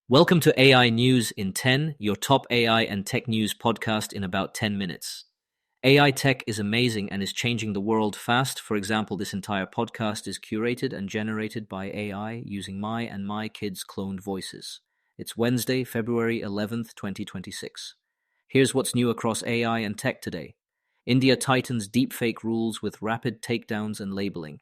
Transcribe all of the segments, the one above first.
Welcome to AI News in 10, your top AI and tech news podcast in about 10 minutes. AI tech is amazing and is changing the world fast. For example, this entire podcast is curated and generated by AI using my and my kids' cloned voices. It's Wednesday, February 11th, 2026. Here's what's new across AI and tech today. India tightens deepfake rules with rapid takedowns and labeling.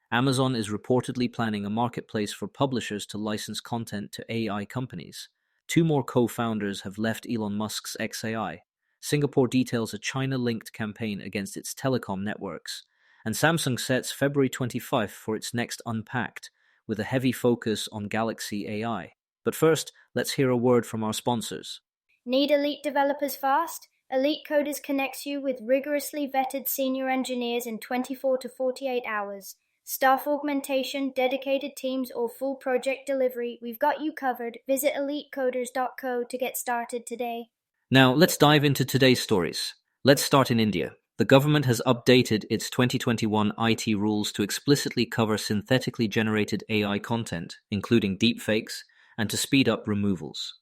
Amazon is reportedly planning a marketplace for publishers to license content to AI companies. Two more co-founders have left Elon Musk's XAI. Singapore details a China-linked campaign against its telecom networks. And Samsung sets February 25 for its next Unpacked, with a heavy focus on Galaxy AI. But first, let's hear a word from our sponsors. Need elite developers fast? Elite Coders connects you with rigorously vetted senior engineers in 24 to 48 hours. Staff augmentation, dedicated teams, or full project delivery, we've got you covered. Visit elitecoders.co to get started today. Now, let's dive into today's stories. Let's start in India. The government has updated its 2021 IT rules to explicitly cover synthetically generated AI content, including deepfakes, and to speed up removals.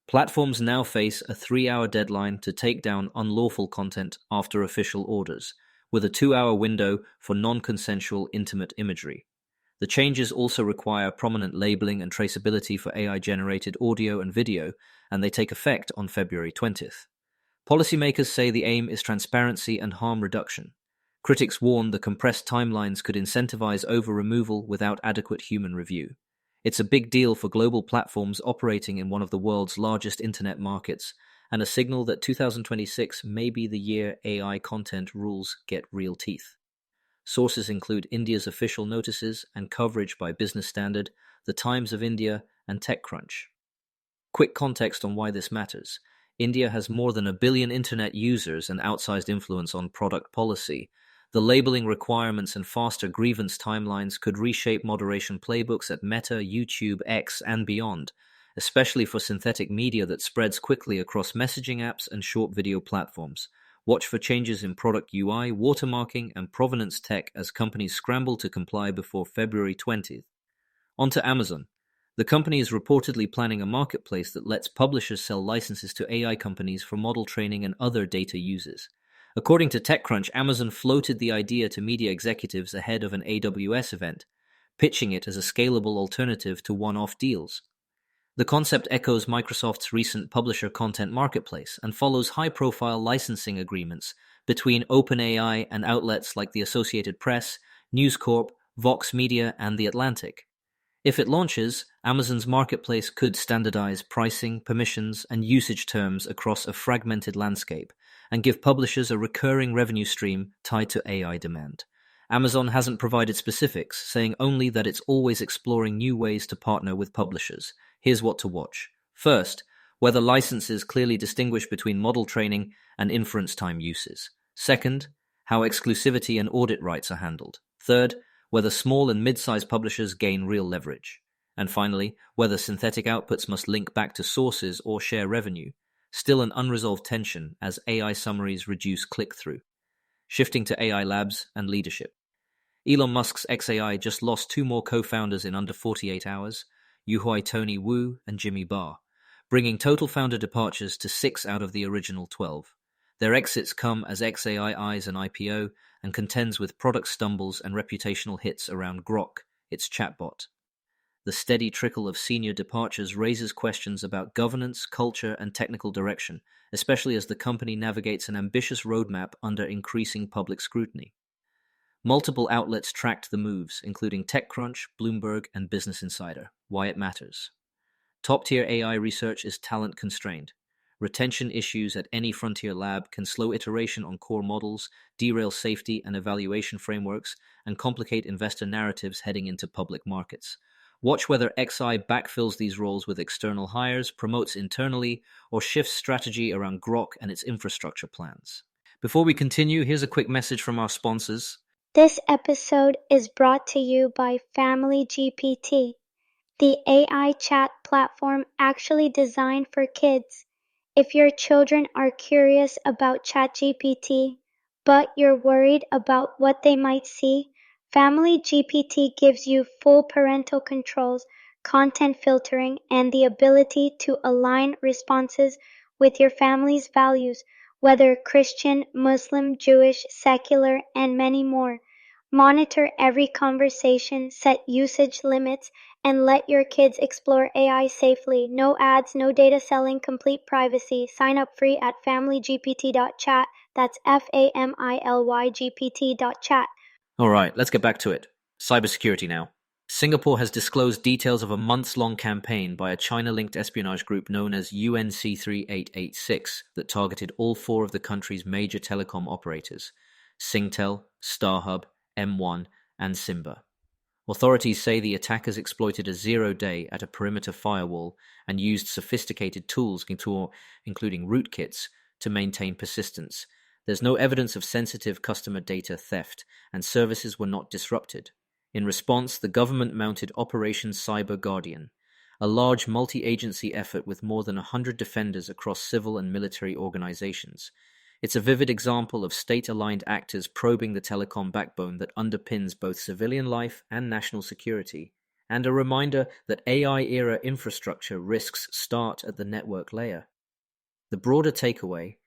Platforms now face a 3-hour deadline to take down unlawful content after official orders, with a 2-hour window for non-consensual intimate imagery. The changes also require prominent labeling and traceability for AI-generated audio and video, and they take effect on February 20th. Policymakers say the aim is transparency and harm reduction. Critics warn the compressed timelines could incentivize over-removal without adequate human review. It's a big deal for global platforms operating in one of the world's largest internet markets, and a signal that 2026 may be the year AI content rules get real teeth. Sources include India's official notices and coverage by Business Standard, The Times of India, and TechCrunch. Quick context on why this matters. India has more than 1 billion internet users and outsized influence on product policy. The labeling requirements and faster grievance timelines could reshape moderation playbooks at Meta, YouTube, X, and beyond, especially for synthetic media that spreads quickly across messaging apps and short video platforms. Watch for changes in product UI, watermarking, and provenance tech as companies scramble to comply before February 20th. On to Amazon. The company is reportedly planning a marketplace that lets publishers sell licenses to AI companies for model training and other data uses. According to TechCrunch, Amazon floated the idea to media executives ahead of an AWS event, pitching it as a scalable alternative to one-off deals. The concept echoes Microsoft's recent publisher content marketplace and follows high-profile licensing agreements between OpenAI and outlets like the Associated Press, News Corp, Vox Media, and The Atlantic. If it launches, Amazon's marketplace could standardize pricing, permissions, and usage terms across a fragmented landscape and give publishers a recurring revenue stream tied to AI demand. Amazon hasn't provided specifics, saying only that it's always exploring new ways to partner with publishers. Here's what to watch. First, whether licenses clearly distinguish between model training and inference time uses. Second, how exclusivity and audit rights are handled. Third, whether small and mid-sized publishers gain real leverage. And finally, whether synthetic outputs must link back to sources or share revenue. Still an unresolved tension as AI summaries reduce click-through. Shifting to AI labs and leadership. Elon Musk's XAI just lost 2 more co-founders in under 48 hours, Yuhui Tony Wu and Jimmy Barr, bringing total founder departures to 6 out of the original 12. Their exits come as XAI eyes an IPO and contends with product stumbles and reputational hits around Grok, its chatbot. The steady trickle of senior departures raises questions about governance, culture, and technical direction, especially as the company navigates an ambitious roadmap under increasing public scrutiny. Multiple outlets tracked the moves, including TechCrunch, Bloomberg, and Business Insider. Why it matters. Top-tier AI research is talent-constrained. Retention issues at any frontier lab can slow iteration on core models, derail safety and evaluation frameworks, and complicate investor narratives heading into public markets. Watch whether XI backfills these roles with external hires, promotes internally, or shifts strategy around Grok and its infrastructure plans. Before we continue, here's a quick message from our sponsors. This episode is brought to you by Family GPT, the AI chat platform actually designed for kids. If your children are curious about ChatGPT, but you're worried about what they might see, Family GPT gives you full parental controls content filtering, and the ability to align responses with your family's values, whether Christian, Muslim, Jewish, secular, and many more. Monitor every conversation, set usage limits, and let your kids explore AI safely. No ads, no data selling, complete privacy. Sign up free at familygpt.chat. That's familygpt.chat. All right, let's get back to it. Cybersecurity now. Singapore has disclosed details of a months-long campaign by a China-linked espionage group known as UNC3886 that targeted all four of the country's major telecom operators: Singtel, StarHub, M1, and Simba. Authorities say the attackers exploited a zero-day at a perimeter firewall and used sophisticated tools, including rootkits, to maintain persistence. There's no evidence of sensitive customer data theft, and services were not disrupted. In response, the government mounted Operation Cyber Guardian, a large multi-agency effort with more than 100 defenders across civil and military organizations. It's a vivid example of state-aligned actors probing the telecom backbone that underpins both civilian life and national security, and a reminder that AI-era infrastructure risks start at the network layer. The broader takeaway: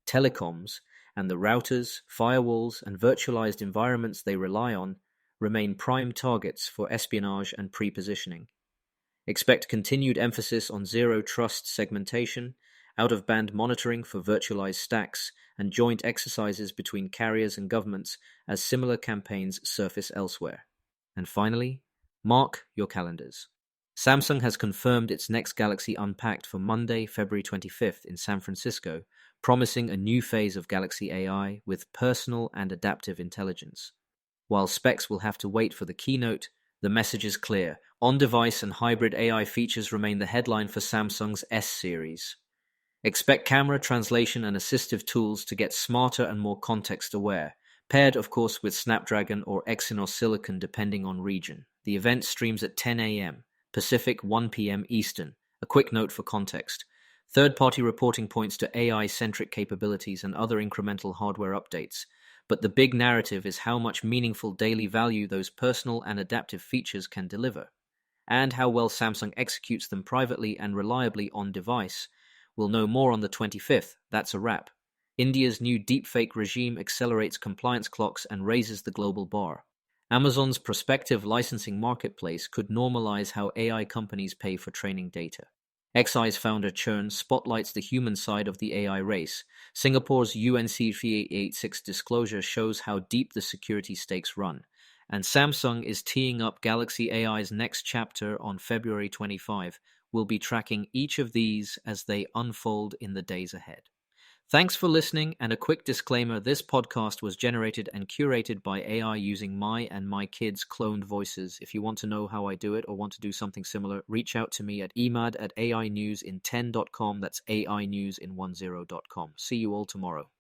telecoms and the routers, firewalls, and virtualized environments they rely on remain prime targets for espionage and pre-positioning. Expect continued emphasis on zero-trust segmentation, out-of-band monitoring for virtualized stacks, and joint exercises between carriers and governments as similar campaigns surface elsewhere. And finally, mark your calendars. Samsung has confirmed its next Galaxy Unpacked for Monday, February 25th in San Francisco, promising a new phase of Galaxy AI with personal and adaptive intelligence. While specs will have to wait for the keynote, the message is clear. On-device and hybrid AI features remain the headline for Samsung's S series. Expect camera, translation, and assistive tools to get smarter and more context-aware, paired, of course, with Snapdragon or Exynos Silicon depending on region. The event streams at 10 a.m. Pacific, 1 p.m. Eastern. A quick note for context. Third-party reporting points to AI-centric capabilities and other incremental hardware updates. But the big narrative is how much meaningful daily value those personal and adaptive features can deliver, and how well Samsung executes them privately and reliably on device. We'll know more on the 25th. That's a wrap. India's new deepfake regime accelerates compliance clocks and raises the global bar. Amazon's prospective licensing marketplace could normalize how AI companies pay for training data. XI's founder churn spotlights the human side of the AI race. Singapore's UNC3886 disclosure shows how deep the security stakes run. And Samsung is teeing up Galaxy AI's next chapter on February 25. We'll be tracking each of these as they unfold in the days ahead. Thanks for listening, and a quick disclaimer: this podcast was generated and curated by AI using my and my kids' cloned voices. If you want to know how I do it or want to do something similar, reach out to me at emad@ainewsin10.com. That's AInewsin10.com. See you all tomorrow.